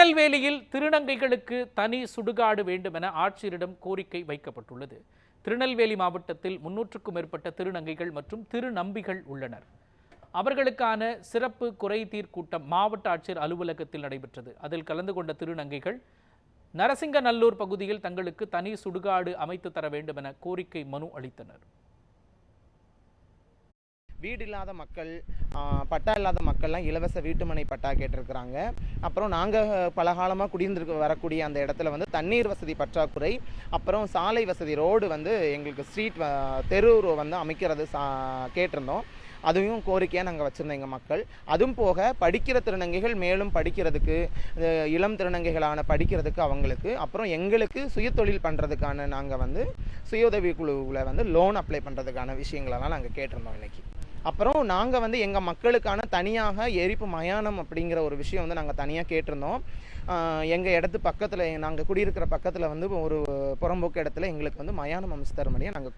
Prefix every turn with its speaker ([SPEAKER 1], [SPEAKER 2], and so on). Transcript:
[SPEAKER 1] திருநெல்வேலியில் திருநங்கைகளுக்கு தனி சுடுகாடு வேண்டும் என ஆட்சியரிடம் கோரிக்கை வைக்கப்பட்டுள்ளது. திருநெல்வேலி மாவட்டத்தில் 300க்கும் மேற்பட்ட திருநங்கைகள் மற்றும் திருநம்பிகள் உள்ளனர். அவர்களுக்கான சிறப்பு குறைதீர் கூட்டம் மாவட்ட ஆட்சியர் அலுவலகத்தில் நடைபெற்றது. அதில் கலந்து கொண்ட திருநங்கைகள் நரசிங்கநல்லூர் பகுதியில் தங்களுக்கு தனி சுடுகாடு அமைத்து தர வேண்டும் என கோரிக்கை மனு அளித்தனர்.
[SPEAKER 2] வீடு இல்லாத மக்கள், பட்டா இல்லாத மக்கள்லாம் இலவச வீட்டுமனை பட்டா கேட்டிருக்கிறாங்க. அப்புறம் நாங்கள் பல காலமாக குடியிருந்து வரக்கூடிய அந்த இடத்துல வந்து தண்ணீர் வசதி பற்றாக்குறை, அப்புறம் சாலை வசதி, ரோடு வந்து எங்களுக்கு ஸ்ட்ரீட் தெரு வந்து அமைக்கிறது கேட்டிருந்தோம். அதையும் கோரிக்கையாக நாங்கள் வச்சுருந்தோம் எங்கள் மக்கள். அதுவும் போக படிக்கிற திருநங்கைகள் மேலும் படிக்கிறதுக்கு, இளம் திருநங்கைகளான படிக்கிறதுக்கு அவங்களுக்கு, அப்புறம் எங்களுக்கு சுயதொழில் பண்ணுறதுக்கான நாங்கள் வந்து சுய உதவி குழுவில் வந்து லோன் அப்ளை பண்ணுறதுக்கான விஷயங்களெல்லாம் நாங்கள் கேட்டிருந்தோம் இன்றைக்கி. அப்புறம் நாங்கள் வந்து எங்கள் மக்களுக்கான தனியாக எரிப்பு மயானம் அப்படிங்கிற ஒரு விஷயம் வந்து நாங்கள் தனியாக கேட்டிருந்தோம். எங்கள் இடத்து பக்கத்தில், நாங்கள் குடியிருக்கிற பக்கத்தில் வந்து ஒரு புறம்போக்கு இடத்துல எங்களுக்கு வந்து மயானம் அமைச்சு தர முடியும் நாங்கள்